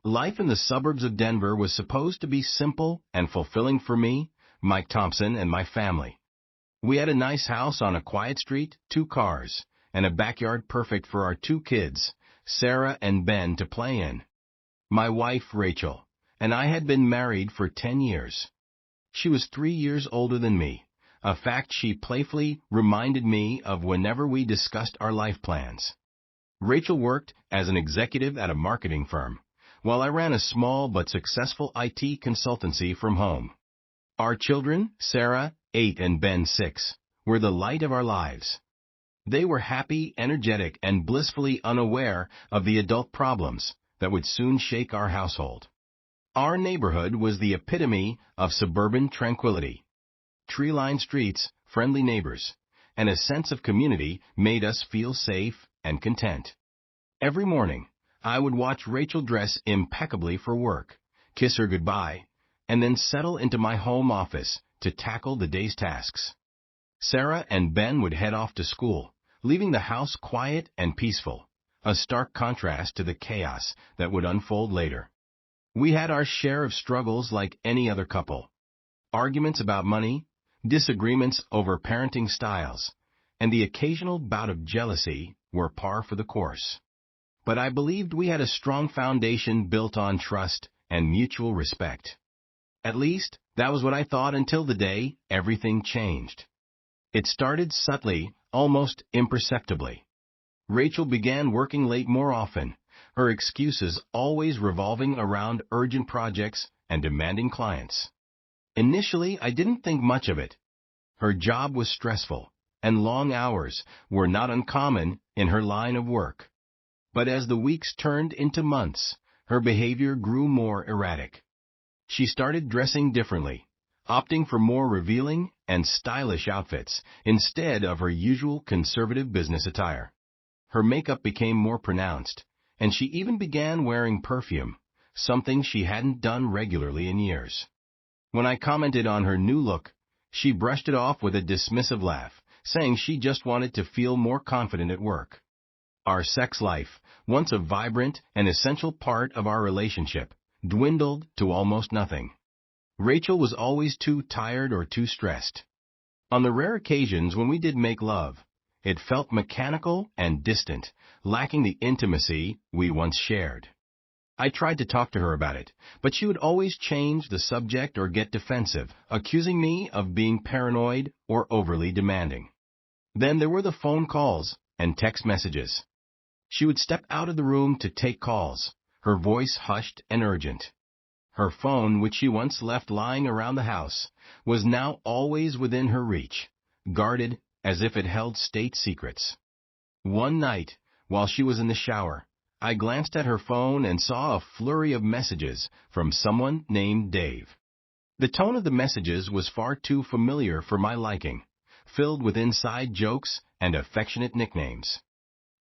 Life in the suburbs of Denver was supposed to be simple and fulfilling for me, Mike Thompson, and my family. We had a nice house on a quiet street, 2 cars, and a backyard perfect for our 2 kids, Sarah and Ben, to play in. My wife, Rachel, and I had been married for 10 years. She was 3 years older than me, a fact she playfully reminded me of whenever we discussed our life plans. Rachel worked as an executive at a marketing firm, while I ran a small but successful IT consultancy from home. Our children, Sarah, 8, and Ben, 6, were the light of our lives. They were happy, energetic, and blissfully unaware of the adult problems that would soon shake our household. Our neighborhood was the epitome of suburban tranquility. Tree-lined streets, friendly neighbors, and a sense of community made us feel safe and content. Every morning, I would watch Rachel dress impeccably for work, kiss her goodbye, and then settle into my home office to tackle the day's tasks. Sarah and Ben would head off to school, leaving the house quiet and peaceful, a stark contrast to the chaos that would unfold later. We had our share of struggles like any other couple. Arguments about money, disagreements over parenting styles, and the occasional bout of jealousy were par for the course. But I believed we had a strong foundation built on trust and mutual respect. At least, that was what I thought until the day everything changed. It started subtly, almost imperceptibly. Rachel began working late more often, her excuses always revolving around urgent projects and demanding clients. Initially, I didn't think much of it. Her job was stressful, and long hours were not uncommon in her line of work. But as the weeks turned into months, her behavior grew more erratic. She started dressing differently, opting for more revealing and stylish outfits instead of her usual conservative business attire. Her makeup became more pronounced, and she even began wearing perfume, something she hadn't done regularly in years. When I commented on her new look, she brushed it off with a dismissive laugh, saying she just wanted to feel more confident at work. Our sex life, once a vibrant and essential part of our relationship, dwindled to almost nothing. Rachel was always too tired or too stressed. On the rare occasions when we did make love, it felt mechanical and distant, lacking the intimacy we once shared. I tried to talk to her about it, but she would always change the subject or get defensive, accusing me of being paranoid or overly demanding. Then there were the phone calls and text messages. She would step out of the room to take calls, her voice hushed and urgent. Her phone, which she once left lying around the house, was now always within her reach, guarded as if it held state secrets. One night, while she was in the shower, I glanced at her phone and saw a flurry of messages from someone named Dave. The tone of the messages was far too familiar for my liking, filled with inside jokes and affectionate nicknames.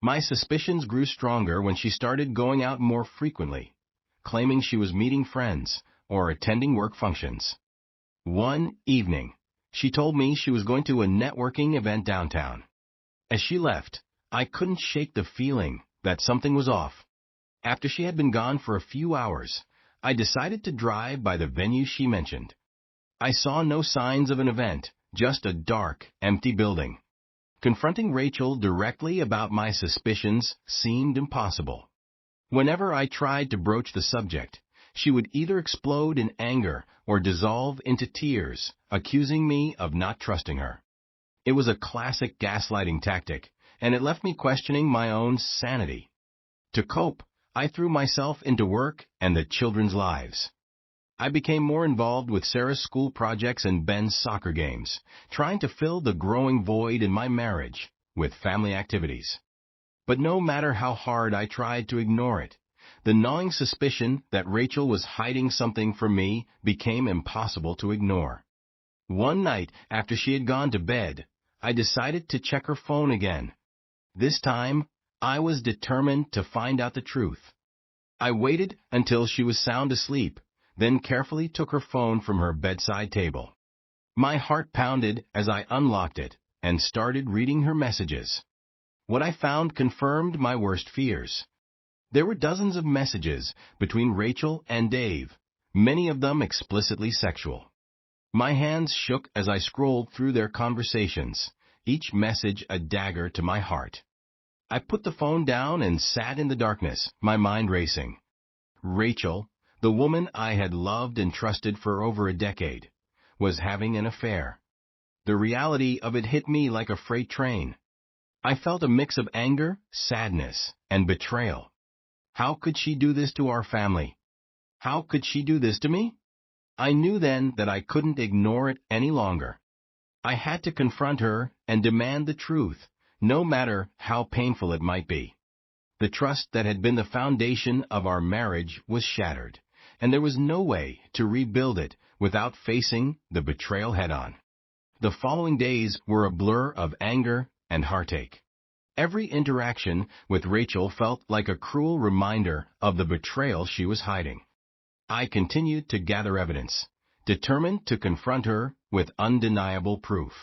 My suspicions grew stronger when she started going out more frequently, claiming she was meeting friends or attending work functions. One evening, she told me she was going to a networking event downtown. As she left, I couldn't shake the feeling that something was off. After she had been gone for a few hours, I decided to drive by the venue she mentioned. I saw no signs of an event, just a dark, empty building. Confronting Rachel directly about my suspicions seemed impossible. Whenever I tried to broach the subject, she would either explode in anger or dissolve into tears, accusing me of not trusting her. It was a classic gaslighting tactic, and it left me questioning my own sanity. To cope, I threw myself into work and the children's lives. I became more involved with Sarah's school projects and Ben's soccer games, trying to fill the growing void in my marriage with family activities. But no matter how hard I tried to ignore it, the gnawing suspicion that Rachel was hiding something from me became impossible to ignore. One night after she had gone to bed, I decided to check her phone again. This time, I was determined to find out the truth. I waited until she was sound asleep, then carefully took her phone from her bedside table. My heart pounded as I unlocked it and started reading her messages. What I found confirmed my worst fears. There were dozens of messages between Rachel and Dave, many of them explicitly sexual. My hands shook as I scrolled through their conversations, each message a dagger to my heart. I put the phone down and sat in the darkness, my mind racing. Rachel, the woman I had loved and trusted for over a decade, was having an affair. The reality of it hit me like a freight train. I felt a mix of anger, sadness, and betrayal. How could she do this to our family? How could she do this to me? I knew then that I couldn't ignore it any longer. I had to confront her and demand the truth, no matter how painful it might be. The trust that had been the foundation of our marriage was shattered, and there was no way to rebuild it without facing the betrayal head-on. The following days were a blur of anger and heartache. Every interaction with Rachel felt like a cruel reminder of the betrayal she was hiding. I continued to gather evidence, determined to confront her with undeniable proof.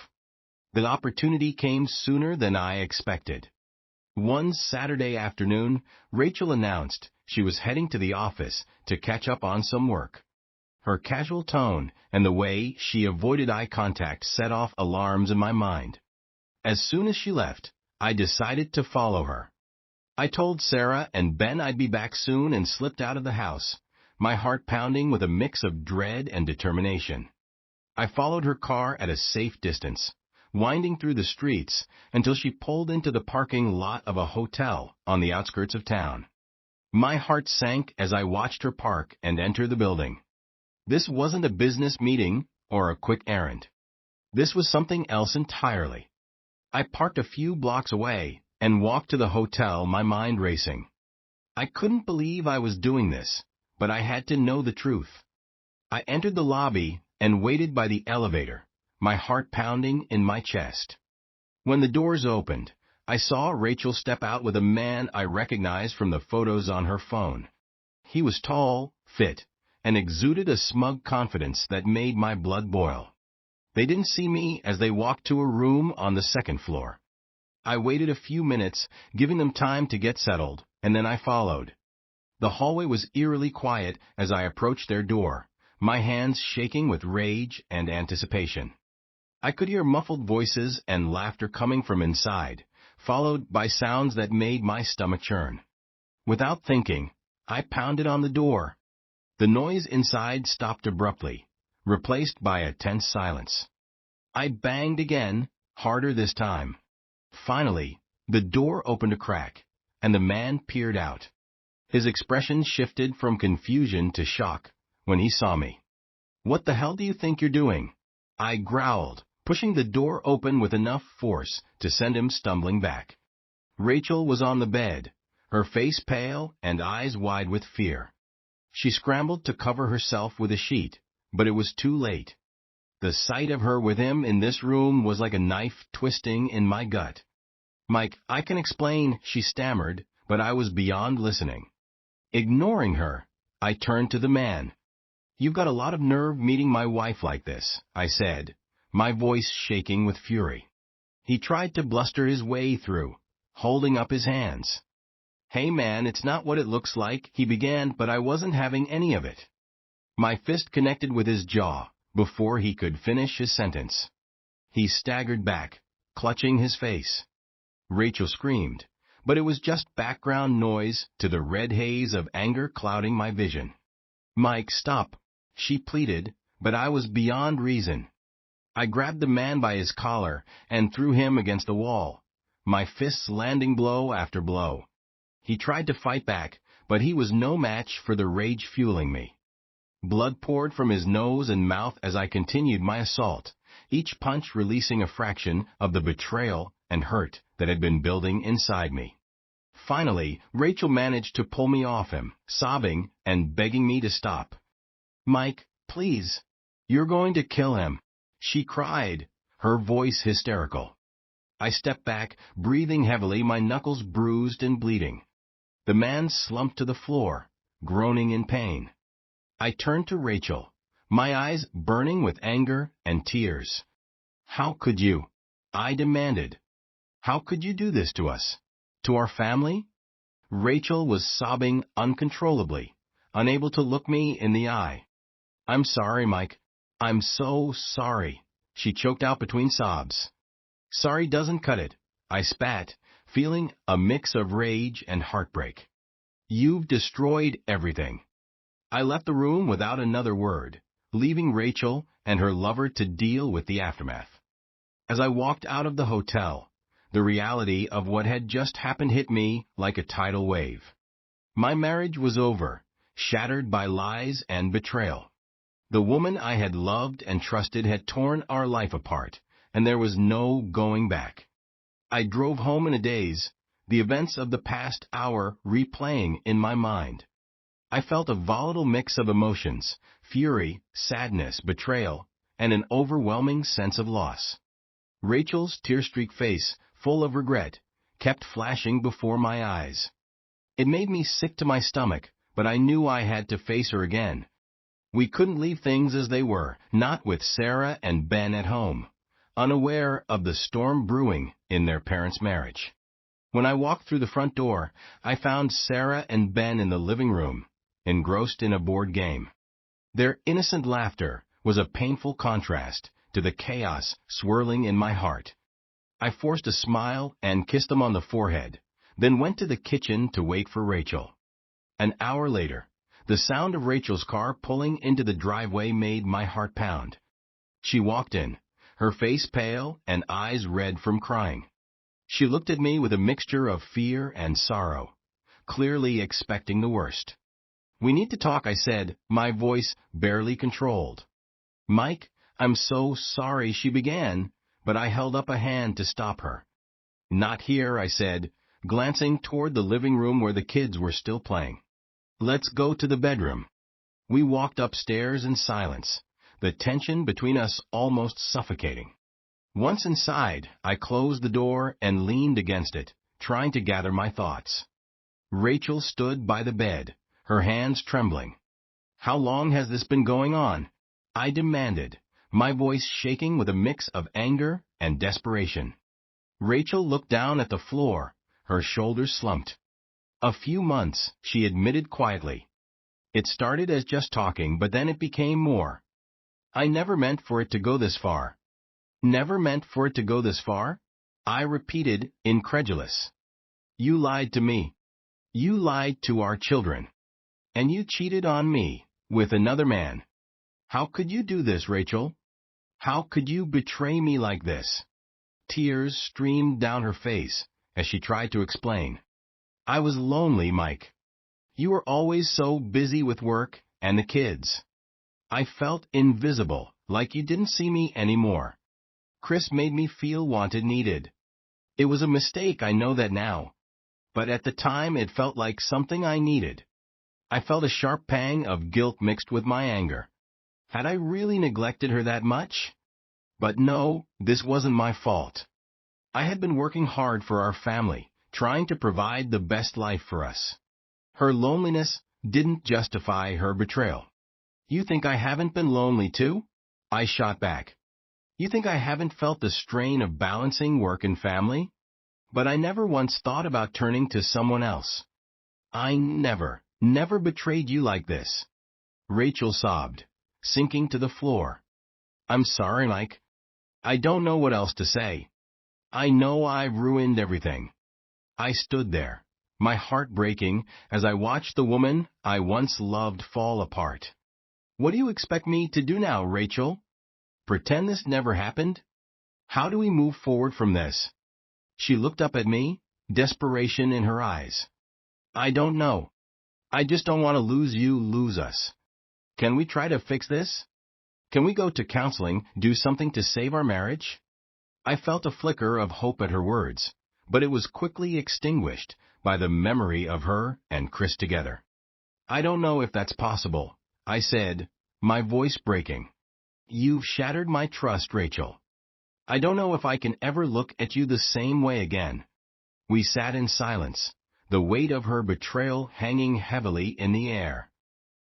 The opportunity came sooner than I expected. One Saturday afternoon, Rachel announced she was heading to the office to catch up on some work. Her casual tone and the way she avoided eye contact set off alarms in my mind. As soon as she left, I decided to follow her. I told Sarah and Ben I'd be back soon and slipped out of the house, my heart pounding with a mix of dread and determination. I followed her car at a safe distance, winding through the streets until she pulled into the parking lot of a hotel on the outskirts of town. My heart sank as I watched her park and enter the building. This wasn't a business meeting or a quick errand. This was something else entirely. I parked a few blocks away and walked to the hotel, my mind racing. I couldn't believe I was doing this, but I had to know the truth. I entered the lobby and waited by the elevator, my heart pounding in my chest. When the doors opened, I saw Rachel step out with a man I recognized from the photos on her phone. He was tall, fit, and exuded a smug confidence that made my blood boil. They didn't see me as they walked to a room on the second floor. I waited a few minutes, giving them time to get settled, and then I followed. The hallway was eerily quiet as I approached their door, my hands shaking with rage and anticipation. I could hear muffled voices and laughter coming from inside, followed by sounds that made my stomach churn. Without thinking, I pounded on the door. The noise inside stopped abruptly, replaced by a tense silence. I banged again, harder this time. Finally, the door opened a crack, and the man peered out. His expression shifted from confusion to shock when he saw me. "What the hell do you think you're doing?" I growled, pushing the door open with enough force to send him stumbling back. Rachel was on the bed, her face pale and eyes wide with fear. She scrambled to cover herself with a sheet, but it was too late. The sight of her with him in this room was like a knife twisting in my gut. "Mike, I can explain," she stammered, but I was beyond listening. Ignoring her, I turned to the man. "You've got a lot of nerve meeting my wife like this," I said, my voice shaking with fury. He tried to bluster his way through, holding up his hands. "Hey man, it's not what it looks like," he began, but I wasn't having any of it. My fist connected with his jaw before he could finish his sentence. He staggered back, clutching his face. Rachel screamed, but it was just background noise to the red haze of anger clouding my vision. "Mike, stop," she pleaded, but I was beyond reason. I grabbed the man by his collar and threw him against the wall, my fists landing blow after blow. He tried to fight back, but he was no match for the rage fueling me. Blood poured from his nose and mouth as I continued my assault, each punch releasing a fraction of the betrayal and hurt that had been building inside me. Finally, Rachel managed to pull me off him, sobbing and begging me to stop. "Mike, please. You're going to kill him," she cried, her voice hysterical. I stepped back, breathing heavily, my knuckles bruised and bleeding. The man slumped to the floor, groaning in pain. I turned to Rachel, my eyes burning with anger and tears. "How could you?" I demanded. "How could you do this to us? To our family?" Rachel was sobbing uncontrollably, unable to look me in the eye. "I'm sorry, Mike. I'm so sorry," she choked out between sobs. "Sorry doesn't cut it," I spat, feeling a mix of rage and heartbreak. "You've destroyed everything." I left the room without another word, leaving Rachel and her lover to deal with the aftermath. As I walked out of the hotel, the reality of what had just happened hit me like a tidal wave. My marriage was over, shattered by lies and betrayal. The woman I had loved and trusted had torn our life apart, and there was no going back. I drove home in a daze, the events of the past hour replaying in my mind. I felt a volatile mix of emotions: fury, sadness, betrayal, and an overwhelming sense of loss. Rachel's tear-streaked face, full of regret, kept flashing before my eyes. It made me sick to my stomach, but I knew I had to face her again. We couldn't leave things as they were, not with Sarah and Ben at home, unaware of the storm brewing in their parents' marriage. When I walked through the front door, I found Sarah and Ben in the living room, engrossed in a board game. Their innocent laughter was a painful contrast to the chaos swirling in my heart. I forced a smile and kissed them on the forehead, then went to the kitchen to wait for Rachel. An hour later, the sound of Rachel's car pulling into the driveway made my heart pound. She walked in, her face pale and eyes red from crying. She looked at me with a mixture of fear and sorrow, clearly expecting the worst. "We need to talk," I said, my voice barely controlled. "Mike, I'm so sorry," she began, but I held up a hand to stop her. "Not here," I said, glancing toward the living room where the kids were still playing. "Let's go to the bedroom." We walked upstairs in silence, the tension between us almost suffocating. Once inside, I closed the door and leaned against it, trying to gather my thoughts. Rachel stood by the bed, her hands trembling. "How long has this been going on?" I demanded, my voice shaking with a mix of anger and desperation. Rachel looked down at the floor, her shoulders slumped. "A few months," she admitted quietly. "It started as just talking, but then it became more. I never meant for it to go this far." "Never meant for it to go this far?" I repeated, incredulous. "You lied to me. You lied to our children. And you cheated on me, with another man. How could you do this, Rachel? How could you betray me like this?" Tears streamed down her face as she tried to explain. "I was lonely, Mike. You were always so busy with work and the kids. I felt invisible, like you didn't see me anymore. Chris made me feel wanted, needed. It was a mistake, I know that now. But at the time it felt like something I needed. I felt a sharp pang of guilt mixed with my anger. Had I really neglected her that much? But no, this wasn't my fault. I had been working hard for our family, trying to provide the best life for us. Her loneliness didn't justify her betrayal." "You think I haven't been lonely too?" I shot back. "You think I haven't felt the strain of balancing work and family? But I never once thought about turning to someone else. I never betrayed you like this." Rachel sobbed, sinking to the floor. "I'm sorry, Mike. I don't know what else to say. I know I've ruined everything." I stood there, my heart breaking as I watched the woman I once loved fall apart. "What do you expect me to do now, Rachel? Pretend this never happened? How do we move forward from this?" She looked up at me, desperation in her eyes. "I don't know. I just don't want to lose you, lose us. Can we try to fix this? Can we go to counseling, do something to save our marriage?" I felt a flicker of hope at her words, but it was quickly extinguished by the memory of her and Chris together. "I don't know if that's possible," I said, my voice breaking. "You've shattered my trust, Rachel. I don't know if I can ever look at you the same way again." We sat in silence, the weight of her betrayal hanging heavily in the air.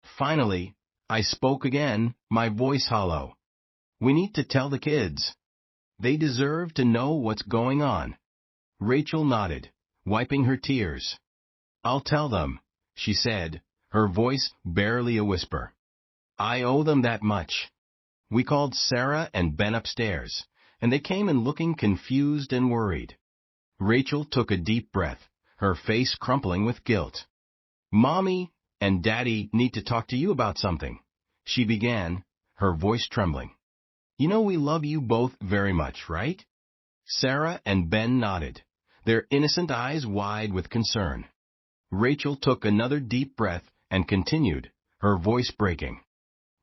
Finally, I spoke again, my voice hollow. "We need to tell the kids. They deserve to know what's going on." Rachel nodded, wiping her tears. I'll tell them, she said, her voice barely a whisper. I owe them that much. We called Sarah and Ben upstairs, and they came in looking confused and worried. Rachel took a deep breath, her face crumpling with guilt. Mommy and Daddy need to talk to you about something, she began, her voice trembling. You know we love you both very much, right? Sarah and Ben nodded, their innocent eyes wide with concern. Rachel took another deep breath and continued, her voice breaking.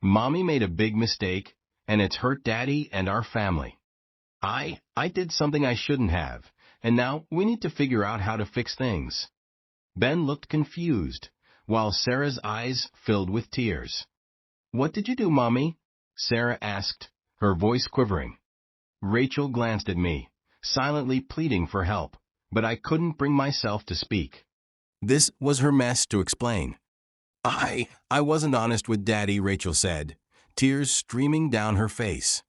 Mommy made a big mistake, and it's hurt Daddy and our family. I did something I shouldn't have, and now we need to figure out how to fix things. Ben looked confused, while Sarah's eyes filled with tears. What did you do, Mommy? Sarah asked, her voice quivering. Rachel glanced at me, silently pleading for help, but I couldn't bring myself to speak. This was her mess to explain. I wasn't honest with Daddy, Rachel said, tears streaming down her face.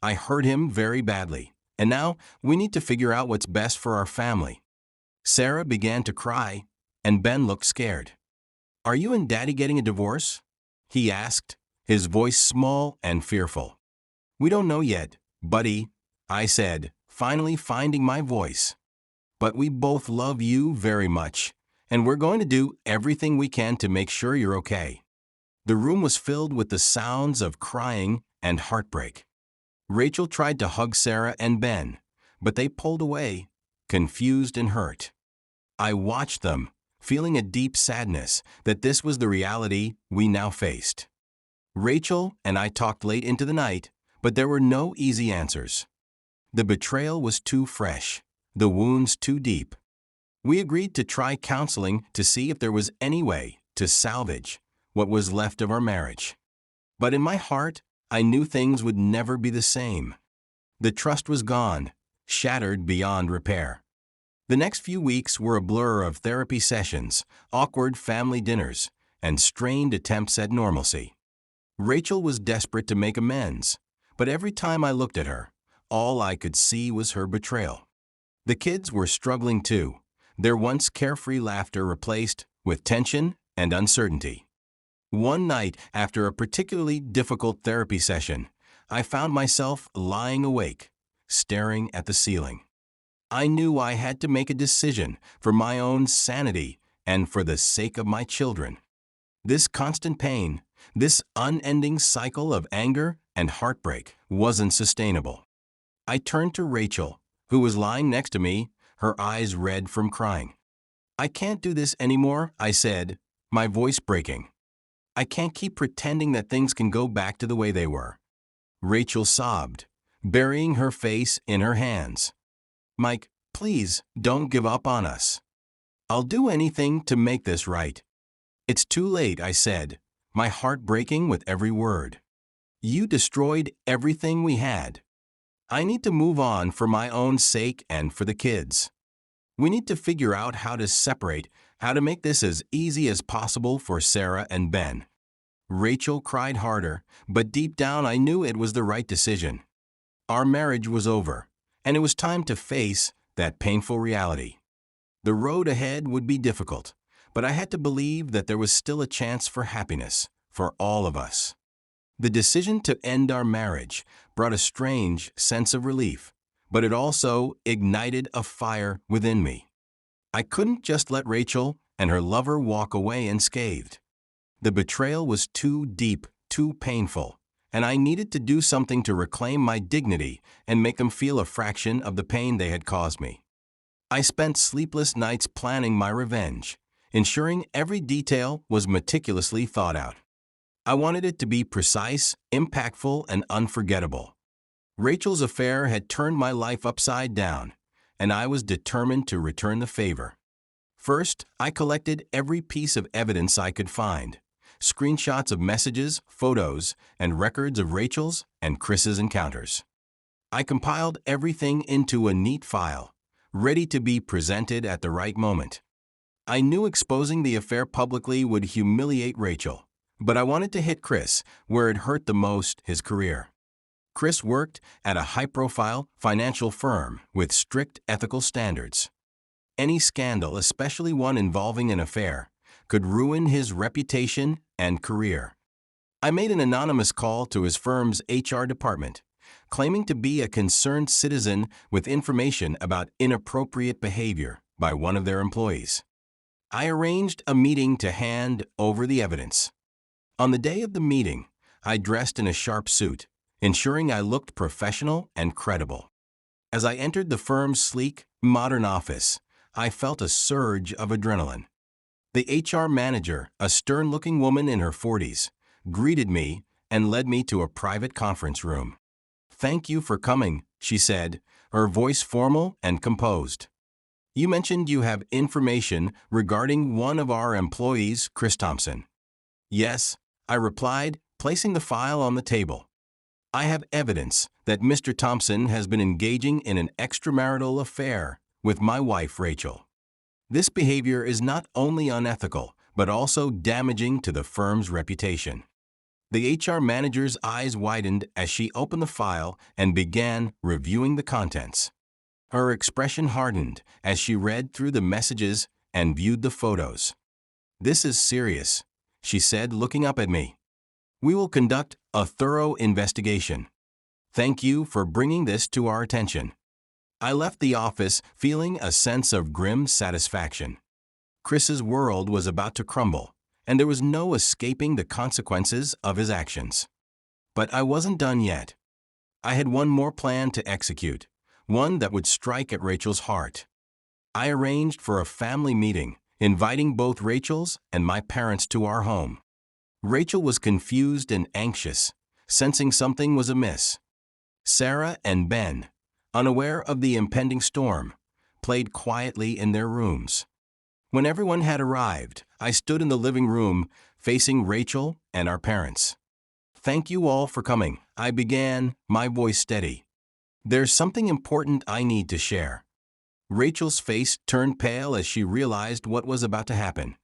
I hurt him very badly, and now we need to figure out what's best for our family. Sarah began to cry, and Ben looked scared. Are you and Daddy getting a divorce? He asked, his voice small and fearful. We don't know yet, buddy, I said, finally finding my voice. But we both love you very much, and we're going to do everything we can to make sure you're okay. The room was filled with the sounds of crying and heartbreak. Rachel tried to hug Sarah and Ben, but they pulled away, confused and hurt. I watched them, feeling a deep sadness that this was the reality we now faced. Rachel and I talked late into the night, but there were no easy answers. The betrayal was too fresh, the wounds too deep. We agreed to try counseling to see if there was any way to salvage what was left of our marriage. But in my heart, I knew things would never be the same. The trust was gone, shattered beyond repair. The next few weeks were a blur of therapy sessions, awkward family dinners, and strained attempts at normalcy. Rachel was desperate to make amends, but every time I looked at her, all I could see was her betrayal. The kids were struggling too, their once carefree laughter replaced with tension and uncertainty. One night, after a particularly difficult therapy session, I found myself lying awake, staring at the ceiling. I knew I had to make a decision for my own sanity and for the sake of my children. This constant pain, this unending cycle of anger and heartbreak wasn't sustainable. I turned to Rachel, who was lying next to me, her eyes red from crying. I can't do this anymore, I said, my voice breaking. I can't keep pretending that things can go back to the way they were. Rachel sobbed, burying her face in her hands. Mike, please don't give up on us. I'll do anything to make this right. It's too late, I said, my heart breaking with every word. You destroyed everything we had. I need to move on for my own sake and for the kids. We need to figure out how to separate, how to make this as easy as possible for Sarah and Ben. Rachel cried harder, but deep down I knew it was the right decision. Our marriage was over, and it was time to face that painful reality. The road ahead would be difficult, but I had to believe that there was still a chance for happiness, for all of us. The decision to end our marriage brought a strange sense of relief, but it also ignited a fire within me. I couldn't just let Rachel and her lover walk away unscathed. The betrayal was too deep, too painful, and I needed to do something to reclaim my dignity and make them feel a fraction of the pain they had caused me. I spent sleepless nights planning my revenge, ensuring every detail was meticulously thought out. I wanted it to be precise, impactful, and unforgettable. Rachel's affair had turned my life upside down, and I was determined to return the favor. First, I collected every piece of evidence I could find: screenshots of messages, photos, and records of Rachel's and Chris's encounters. I compiled everything into a neat file, ready to be presented at the right moment. I knew exposing the affair publicly would humiliate Rachel, but I wanted to hit Chris where it hurt the most: his career. Chris worked at a high-profile financial firm with strict ethical standards. any scandal, especially one involving an affair, could ruin his reputation and career. I made an anonymous call to his firm's HR department, claiming to be a concerned citizen with information about inappropriate behavior by one of their employees. I arranged a meeting to hand over the evidence. On the day of the meeting, I dressed in a sharp suit, ensuring I looked professional and credible. As I entered the firm's sleek, modern office, I felt a surge of adrenaline. The HR manager, a stern-looking woman in her 40s, greeted me and led me to a private conference room. "Thank you for coming," she said, her voice formal and composed. "You mentioned you have information regarding one of our employees, Chris Thompson." "Yes," I replied, placing the file on the table. "I have evidence that Mr. Thompson has been engaging in an extramarital affair with my wife, Rachel. This behavior is not only unethical, but also damaging to the firm's reputation." The HR manager's eyes widened as she opened the file and began reviewing the contents. Her expression hardened as she read through the messages and viewed the photos. "This is serious," she said, looking up at me. "We will conduct a thorough investigation. Thank you for bringing this to our attention." I left the office feeling a sense of grim satisfaction. Chris's world was about to crumble, and there was no escaping the consequences of his actions. But I wasn't done yet. I had one more plan to execute, one that would strike at Rachel's heart. I arranged for a family meeting, inviting both Rachel's and my parents to our home. Rachel was confused and anxious, sensing something was amiss. Sarah and Ben, unaware of the impending storm, played quietly in their rooms. When everyone had arrived, I stood in the living room facing Rachel and our parents. "Thank you all for coming," I began, my voice steady. "There's something important I need to share." Rachel's face turned pale as she realized what was about to happen.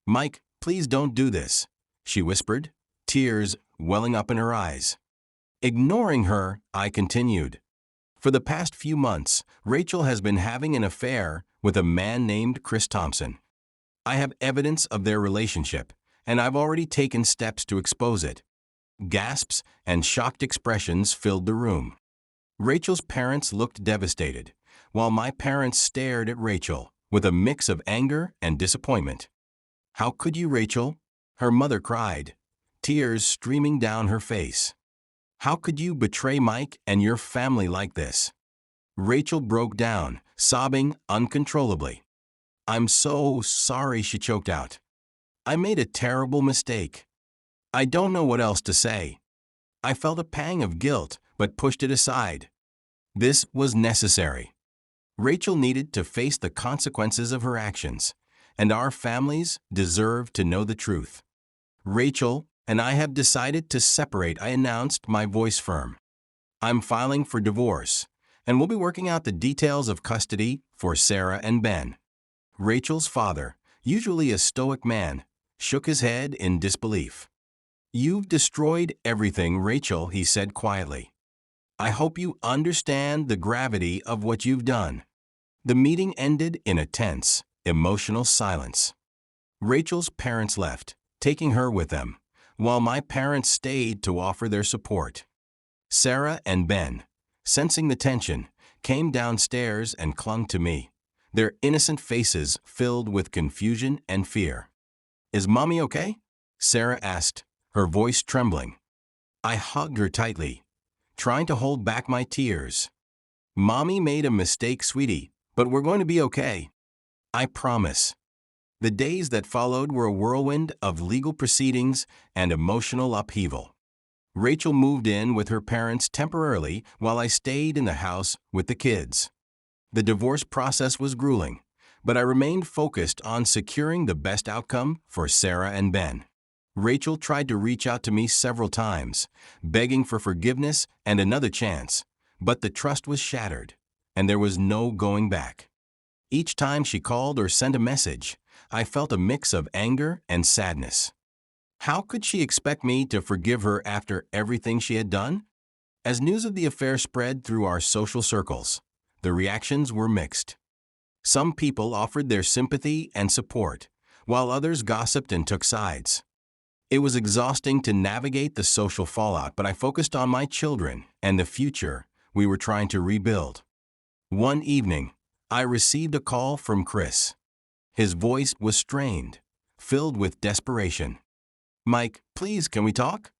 "Mike, please don't do this," she whispered, tears welling up in her eyes. Ignoring her, I continued. "For the past few months, Rachel has been having an affair with a man named Chris Thompson. I have evidence of their relationship, and I've already taken steps to expose it." Gasps and shocked expressions filled the room. Rachel's parents looked devastated, while my parents stared at Rachel with a mix of anger and disappointment. "How could you, Rachel?" her mother cried, tears streaming down her face. "How could you betray Mike and your family like this?" Rachel broke down, sobbing uncontrollably. "I'm so sorry," she choked out. "I made a terrible mistake. I don't know what else to say." I felt a pang of guilt, but pushed it aside. This was necessary. Rachel needed to face the consequences of her actions, and our families deserved to know the truth. "Rachel and I have decided to separate," I announced, my voice firm. "I'm filing for divorce, and we'll be working out the details of custody for Sarah and Ben." Rachel's father, usually a stoic man, shook his head in disbelief. "You've destroyed everything, Rachel," he said quietly. "I hope you understand the gravity of what you've done." The meeting ended in a tense, emotional silence. Rachel's parents left, taking her with them, while my parents stayed to offer their support. Sarah and Ben, sensing the tension, came downstairs and clung to me, their innocent faces filled with confusion and fear. "Is Mommy okay?" Sarah asked, her voice trembling. I hugged her tightly, trying to hold back my tears. "Mommy made a mistake, sweetie, but we're going to be okay. I promise." The days that followed were a whirlwind of legal proceedings and emotional upheaval. Rachel moved in with her parents temporarily while I stayed in the house with the kids. The divorce process was grueling, but I remained focused on securing the best outcome for Sarah and Ben. Rachel tried to reach out to me several times, begging for forgiveness and another chance, but the trust was shattered, and there was no going back. Each time she called or sent a message, I felt a mix of anger and sadness. How could she expect me to forgive her after everything she had done? As news of the affair spread through our social circles, the reactions were mixed. Some people offered their sympathy and support, while others gossiped and took sides. It was exhausting to navigate the social fallout, but I focused on my children and the future we were trying to rebuild. One evening, I received a call from Chris. His voice was strained, filled with desperation. "Mike, please, can we talk?"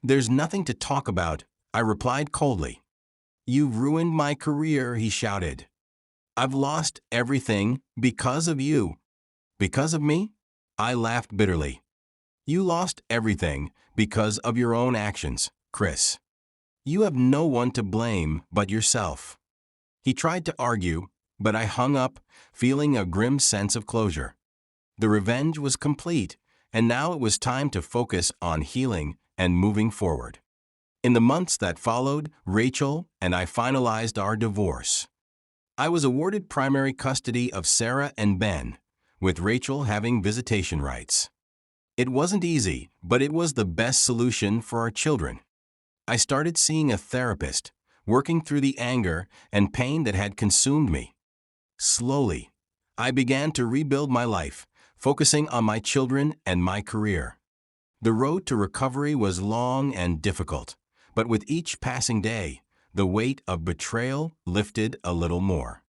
"There's nothing to talk about," I replied coldly. "You've ruined my career," he shouted. "I've lost everything because of you." "Because of me?" I laughed bitterly. "You lost everything because of your own actions, Chris. You have no one to blame but yourself." He tried to argue, but I hung up, feeling a grim sense of closure. The revenge was complete, and now it was time to focus on healing and moving forward. In the months that followed, Rachel and I finalized our divorce. I was awarded primary custody of Sarah and Ben, with Rachel having visitation rights. It wasn't easy, but it was the best solution for our children. I started seeing a therapist, working through the anger and pain that had consumed me. Slowly, I began to rebuild my life, focusing on my children and my career. The road to recovery was long and difficult, but with each passing day, the weight of betrayal lifted a little more.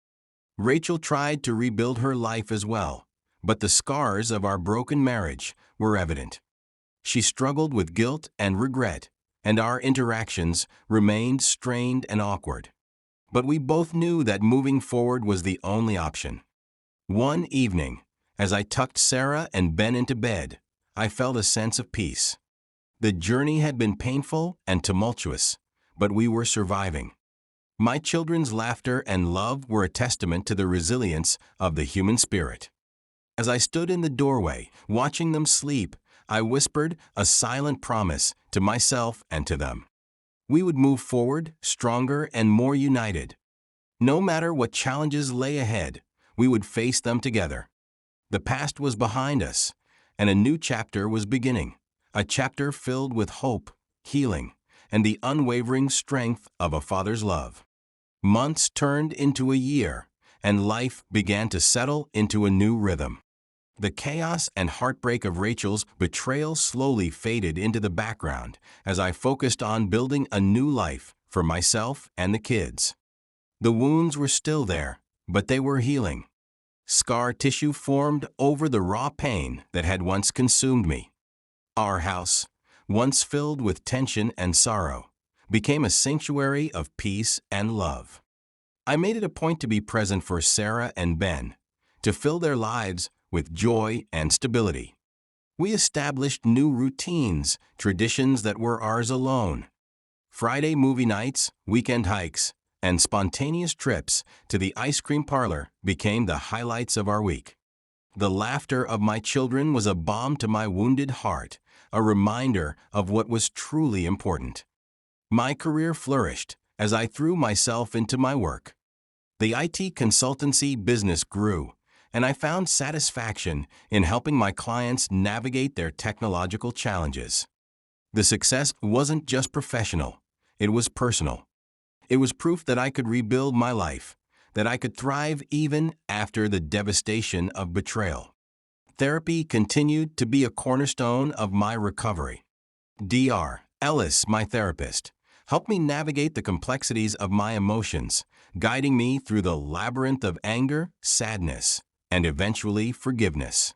Rachel tried to rebuild her life as well, but the scars of our broken marriage were evident. She struggled with guilt and regret, and our interactions remained strained and awkward. But we both knew that moving forward was the only option. One evening, as I tucked Sarah and Ben into bed, I felt a sense of peace. The journey had been painful and tumultuous, but we were surviving. My children's laughter and love were a testament to the resilience of the human spirit. As I stood in the doorway, watching them sleep, I whispered a silent promise to myself and to them. We would move forward, stronger and more united. No matter what challenges lay ahead, we would face them together. The past was behind us, and a new chapter was beginning, a chapter filled with hope, healing, and the unwavering strength of a father's love. Months turned into a year, and life began to settle into a new rhythm. The chaos and heartbreak of Rachel's betrayal slowly faded into the background as I focused on building a new life for myself and the kids. The wounds were still there, but they were healing. Scar tissue formed over the raw pain that had once consumed me. Our house, once filled with tension and sorrow, became a sanctuary of peace and love. I made it a point to be present for Sarah and Ben, to fill their lives with joy and stability. We established new routines, traditions that were ours alone. Friday movie nights, weekend hikes, and spontaneous trips to the ice cream parlor became the highlights of our week. The laughter of my children was a balm to my wounded heart, a reminder of what was truly important. My career flourished as I threw myself into my work. The IT consultancy business grew, and I found satisfaction in helping my clients navigate their technological challenges. The success wasn't just professional, it was personal. It was proof that I could rebuild my life, that I could thrive even after the devastation of betrayal. Therapy continued to be a cornerstone of my recovery. Dr. Ellis, my therapist, helped me navigate the complexities of my emotions, guiding me through the labyrinth of anger, sadness, and eventually forgiveness.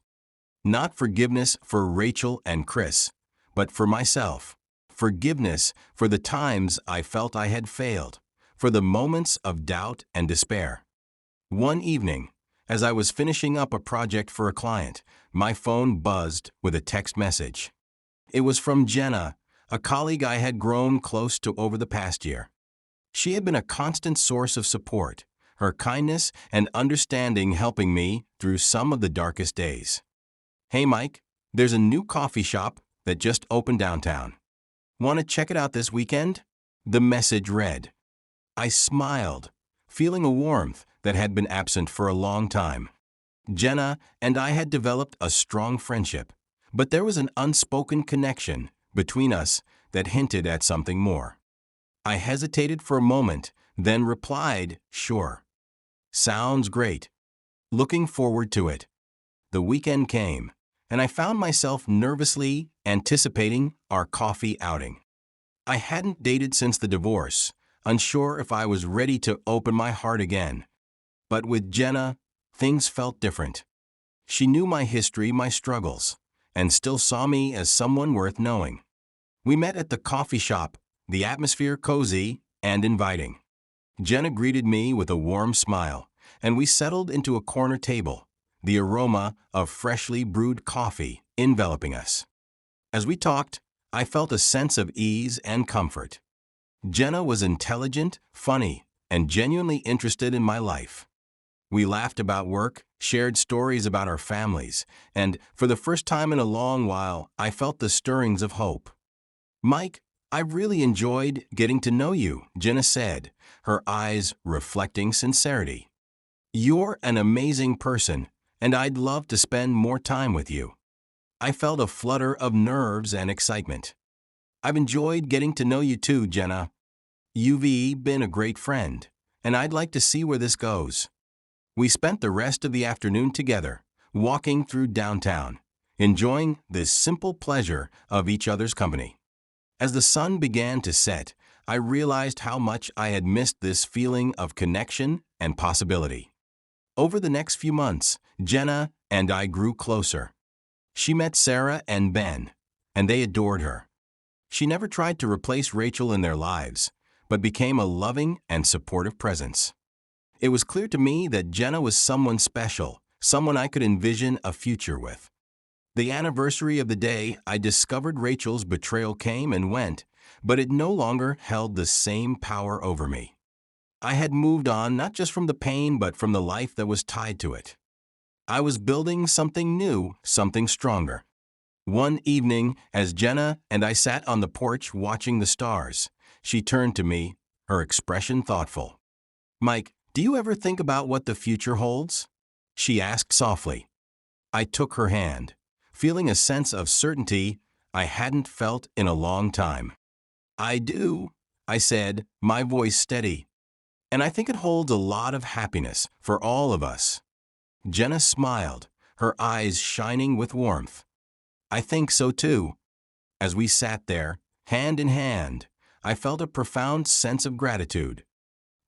Not forgiveness for Rachel and Chris, but for myself. Forgiveness for the times I felt I had failed, for the moments of doubt and despair. One evening, as I was finishing up a project for a client, my phone buzzed with a text message. It was from Jenna, a colleague I had grown close to over the past year. She had been a constant source of support, her kindness and understanding helping me through some of the darkest days. "Hey Mike, there's a new coffee shop that just opened downtown. Want to check it out this weekend?" The message read. I smiled, feeling a warmth that had been absent for a long time. Jenna and I had developed a strong friendship, but there was an unspoken connection between us that hinted at something more. I hesitated for a moment, then replied, "Sure. Sounds great." looking forward to it. The weekend came, and I found myself nervously anticipating our coffee outing. I hadn't dated since the divorce, unsure if I was ready to open my heart again. But with Jenna, things felt different. She knew my history, my struggles, and still saw me as someone worth knowing. We met at the coffee shop, the atmosphere cozy and inviting. Jenna greeted me with a warm smile, and we settled into a corner table, the aroma of freshly brewed coffee enveloping us. As we talked, I felt a sense of ease and comfort. Jenna was intelligent, funny, and genuinely interested in my life. We laughed about work, shared stories about our families, and for the first time in a long while, I felt the stirrings of hope. "Mike, I really enjoyed getting to know you," Jenna said, her eyes reflecting sincerity. "You're an amazing person, and I'd love to spend more time with you." I felt a flutter of nerves and excitement. "I've enjoyed getting to know you too, Jenna. You've been a great friend, and I'd like to see where this goes." We spent the rest of the afternoon together, walking through downtown, enjoying this simple pleasure of each other's company. As the sun began to set, I realized how much I had missed this feeling of connection and possibility. Over the next few months, Jenna and I grew closer. She met Sarah and Ben, and they adored her. She never tried to replace Rachel in their lives, but became a loving and supportive presence. It was clear to me that Jenna was someone special, someone I could envision a future with. The anniversary of the day I discovered Rachel's betrayal came and went, but it no longer held the same power over me. I had moved on not just from the pain but from the life that was tied to it. I was building something new, something stronger. One evening, as Jenna and I sat on the porch watching the stars, she turned to me, her expression thoughtful. "Mike, do you ever think about what the future holds?" she asked softly. I took her hand, feeling a sense of certainty I hadn't felt in a long time. "I do," I said, my voice steady. "And I think it holds a lot of happiness for all of us." Jenna smiled, her eyes shining with warmth. "I think so too." As we sat there, hand in hand, I felt a profound sense of gratitude.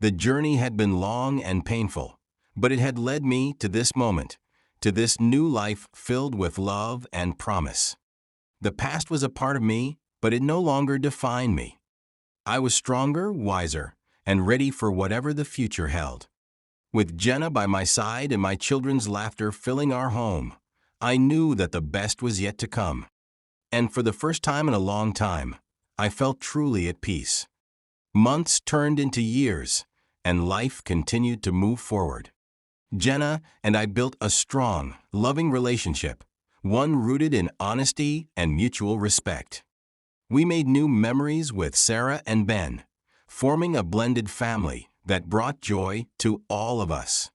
The journey had been long and painful, but it had led me to this moment, to this new life filled with love and promise. The past was a part of me, but it no longer defined me. I was stronger, wiser, and ready for whatever the future held. With Jenna by my side and my children's laughter filling our home, I knew that the best was yet to come. And for the first time in a long time, I felt truly at peace. Months turned into years, and life continued to move forward. Jenna and I built a strong, loving relationship, one rooted in honesty and mutual respect. We made new memories with Sarah and Ben, forming a blended family that brought joy to all of us.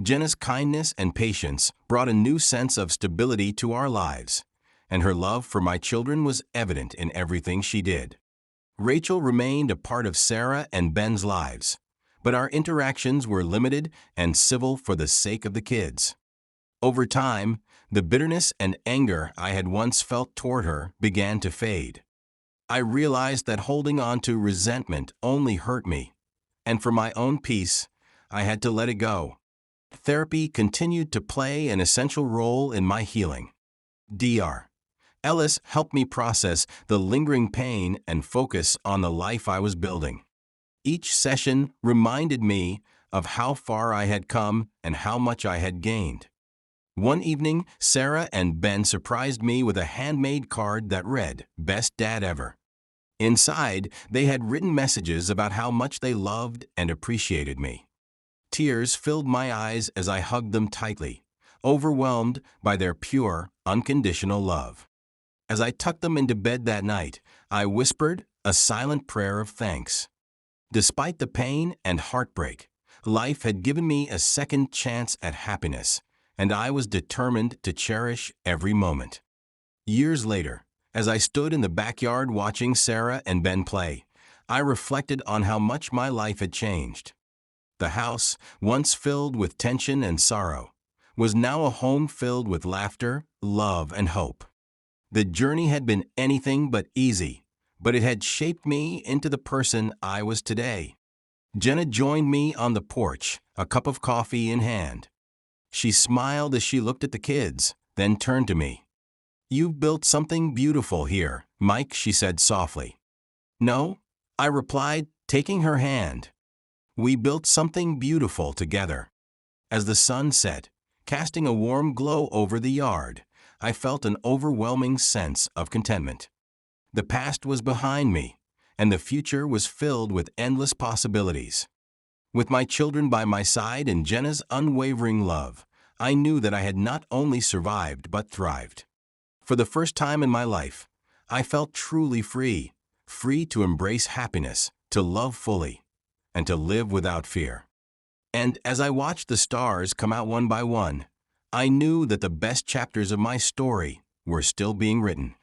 Jenna's kindness and patience brought a new sense of stability to our lives, and her love for my children was evident in everything she did. Rachel remained a part of Sarah and Ben's lives, but our interactions were limited and civil for the sake of the kids. Over time, the bitterness and anger I had once felt toward her began to fade. I realized that holding on to resentment only hurt me, and for my own peace, I had to let it go. Therapy continued to play an essential role in my healing. Dr. Ellis helped me process the lingering pain and focus on the life I was building. Each session reminded me of how far I had come and how much I had gained. One evening, Sarah and Ben surprised me with a handmade card that read, "Best Dad Ever." Inside, they had written messages about how much they loved and appreciated me. Tears filled my eyes as I hugged them tightly, overwhelmed by their pure, unconditional love. As I tucked them into bed that night, I whispered a silent prayer of thanks. Despite the pain and heartbreak, life had given me a second chance at happiness, and I was determined to cherish every moment. Years later, as I stood in the backyard watching Sarah and Ben play, I reflected on how much my life had changed. The house, once filled with tension and sorrow, was now a home filled with laughter, love, and hope. The journey had been anything but easy, but it had shaped me into the person I was today. Jenna joined me on the porch, a cup of coffee in hand. She smiled as she looked at the kids, then turned to me. "You've built something beautiful here, Mike," she said softly. "No," I replied, taking her hand. "We built something beautiful together." As the sun set, casting a warm glow over the yard, I felt an overwhelming sense of contentment. The past was behind me, and the future was filled with endless possibilities. With my children by my side and Jenna's unwavering love, I knew that I had not only survived but thrived. For the first time in my life, I felt truly free, free to embrace happiness, to love fully, and to live without fear. And as I watched the stars come out one by one, I knew that the best chapters of my story were still being written.